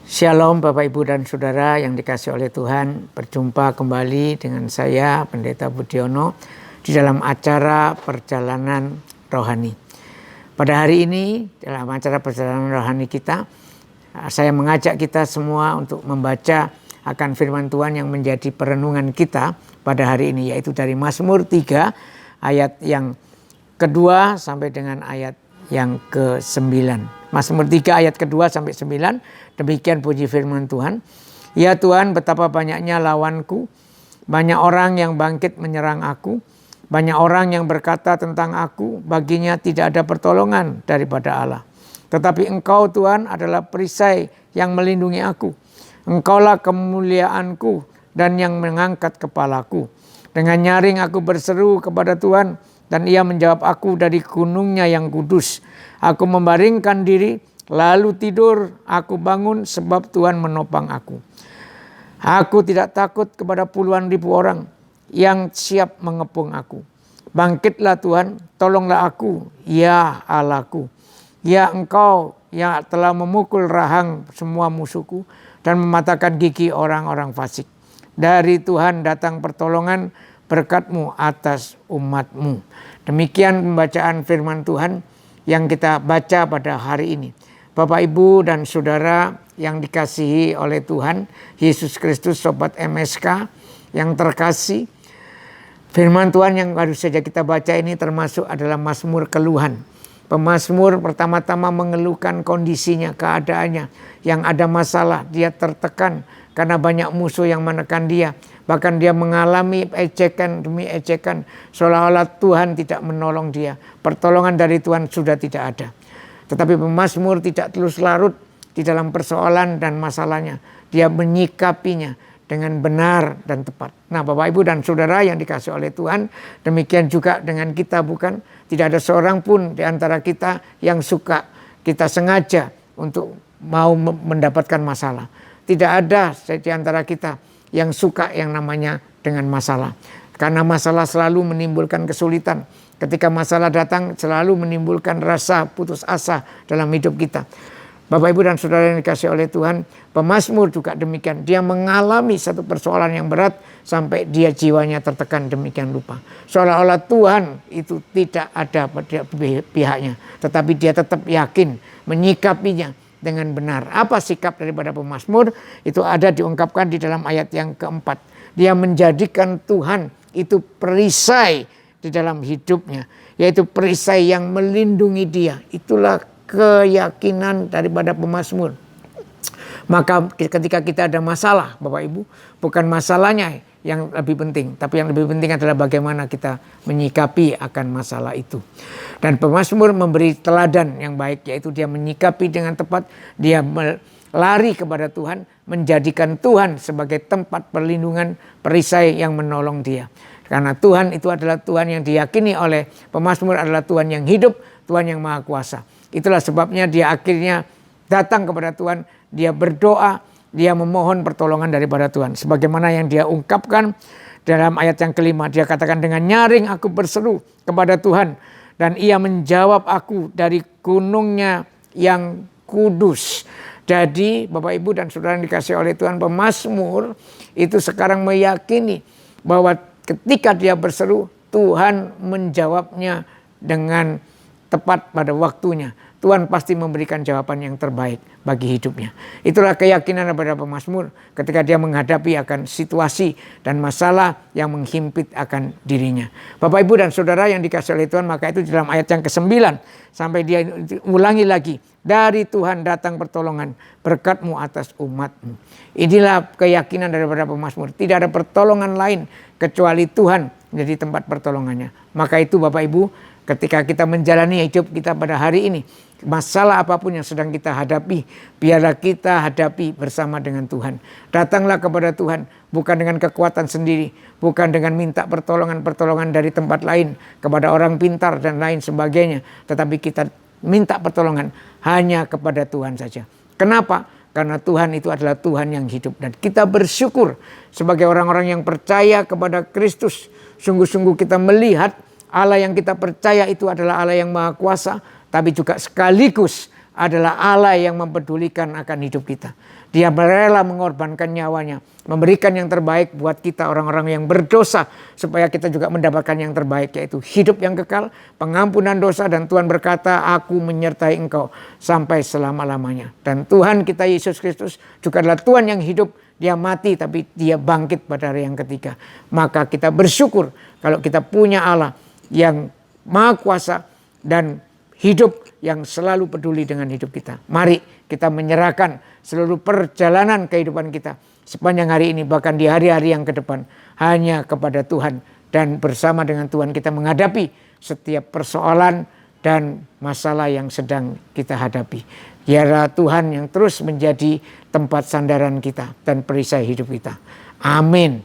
Shalom Bapak Ibu dan Saudara yang dikasihi oleh Tuhan. Berjumpa kembali dengan saya Pendeta Budiono di dalam acara Perjalanan Rohani. Pada hari ini dalam acara Perjalanan Rohani kita, saya mengajak kita semua untuk membaca akan firman Tuhan yang menjadi perenungan kita pada hari ini, yaitu dari Mazmur 3 ayat yang kedua sampai dengan ayat yang ke-9. Mazmur 3 ayat kedua sampai 9, demikian puji firman Tuhan. Ya Tuhan, betapa banyaknya lawanku, banyak orang yang bangkit menyerang aku, banyak orang yang berkata tentang aku, baginya tidak ada pertolongan daripada Allah. Tetapi Engkau Tuhan adalah perisai yang melindungi aku. Engkaulah kemuliaanku dan yang mengangkat kepalaku. Dengan nyaring aku berseru kepada Tuhan, dan Ia menjawab aku dari gunungnya yang kudus. Aku membaringkan diri, lalu tidur, aku bangun sebab Tuhan menopang aku. Aku tidak takut kepada puluhan ribu orang yang siap mengepung aku. Bangkitlah Tuhan, tolonglah aku, ya Allahku. Ya Engkau yang telah memukul rahang semua musuhku dan mematahkan gigi orang-orang fasik. Dari Tuhan datang pertolongan, berkat-Mu atas umat-Mu. Demikian pembacaan firman Tuhan yang kita baca pada hari ini. Bapak, Ibu, dan Saudara yang dikasihi oleh Tuhan Yesus Kristus, Sobat MSK yang terkasih. Firman Tuhan yang baru saja kita baca ini termasuk adalah Mazmur keluhan. Pemazmur pertama-tama mengeluhkan kondisinya, keadaannya yang ada masalah, dia tertekan karena banyak musuh yang menekan dia. Bahkan dia mengalami ejekan demi ejekan, seolah-olah Tuhan tidak menolong dia. Pertolongan dari Tuhan sudah tidak ada. Tetapi pemazmur tidak terus larut di dalam persoalan dan masalahnya. Dia menyikapinya dengan benar dan tepat. Nah, Bapak, Ibu, dan Saudara yang dikasihi oleh Tuhan, demikian juga dengan kita, bukan? Tidak ada seorang pun di antara kita yang suka kita sengaja untuk mau mendapatkan masalah. Tidak ada di antara kita yang suka yang namanya dengan masalah. Karena masalah selalu menimbulkan kesulitan. Ketika masalah datang selalu menimbulkan rasa putus asa dalam hidup kita. Bapak, Ibu, dan Saudara yang dikasihi oleh Tuhan, pemazmur juga demikian. Dia mengalami satu persoalan yang berat sampai dia jiwanya tertekan demikian lupa. Seolah-olah Tuhan itu tidak ada pada pihaknya. Tetapi dia tetap yakin menyikapinya dengan benar. Apa sikap daripada pemazmur? Itu ada diungkapkan di dalam ayat yang keempat. Dia menjadikan Tuhan itu perisai di dalam hidupnya. Yaitu perisai yang melindungi dia. Itulah keyakinan daripada pemazmur. Maka ketika kita ada masalah, Bapak Ibu, bukan masalahnya yang lebih penting, tapi yang lebih penting adalah bagaimana kita menyikapi akan masalah itu. Dan pemazmur memberi teladan yang baik, yaitu dia menyikapi dengan tepat, dia lari kepada Tuhan, menjadikan Tuhan sebagai tempat perlindungan, perisai yang menolong dia. Karena Tuhan itu adalah Tuhan yang diyakini oleh pemazmur adalah Tuhan yang hidup, Tuhan yang maha kuasa. Itulah sebabnya dia akhirnya datang kepada Tuhan, dia berdoa, dia memohon pertolongan daripada Tuhan. Sebagaimana yang dia ungkapkan dalam ayat yang kelima, dia katakan, dengan nyaring aku berseru kepada Tuhan, dan Ia menjawab aku dari gunungnya yang kudus. Jadi Bapak, Ibu, dan Saudara yang dikasihi oleh Tuhan, pemazmur itu sekarang meyakini bahwa ketika dia berseru, Tuhan menjawabnya dengan tepat pada waktunya. Tuhan pasti memberikan jawaban yang terbaik bagi hidupnya. Itulah keyakinan daripada pemazmur ketika dia menghadapi akan situasi dan masalah yang menghimpit akan dirinya. Bapak, Ibu, dan Saudara yang dikasihi oleh Tuhan, maka itu dalam ayat yang ke-9 sampai dia ulangi lagi. Dari Tuhan datang pertolongan, berkat-Mu atas umat-Mu. Inilah keyakinan daripada pemazmur. Tidak ada pertolongan lain kecuali Tuhan menjadi tempat pertolongannya. Maka itu Bapak, Ibu, ketika kita menjalani hidup kita pada hari ini, masalah apapun yang sedang kita hadapi, biarlah kita hadapi bersama dengan Tuhan. Datanglah kepada Tuhan, bukan dengan kekuatan sendiri, bukan dengan minta pertolongan dari tempat lain, kepada orang pintar dan lain sebagainya. Tetapi kita minta pertolongan hanya kepada Tuhan saja. Kenapa? Karena Tuhan itu adalah Tuhan yang hidup. Dan kita bersyukur sebagai orang-orang yang percaya kepada Kristus. Sungguh-sungguh kita melihat Allah yang kita percaya itu adalah Allah yang maha kuasa, tapi juga sekaligus adalah Allah yang mempedulikan akan hidup kita. Dia rela mengorbankan nyawanya, memberikan yang terbaik buat kita orang-orang yang berdosa, supaya kita juga mendapatkan yang terbaik, yaitu hidup yang kekal, pengampunan dosa, dan Tuhan berkata, aku menyertai engkau sampai selama-lamanya. Dan Tuhan kita Yesus Kristus juga adalah Tuhan yang hidup. Dia mati tapi dia bangkit pada hari yang ketiga. Maka kita bersyukur kalau kita punya Allah yang Maha Kuasa dan hidup yang selalu peduli dengan hidup kita. Mari kita menyerahkan seluruh perjalanan kehidupan kita sepanjang hari ini, bahkan di hari-hari yang ke depan, hanya kepada Tuhan. Dan bersama dengan Tuhan kita menghadapi setiap persoalan dan masalah yang sedang kita hadapi. Biarlah Tuhan yang terus menjadi tempat sandaran kita dan perisai hidup kita. Amin.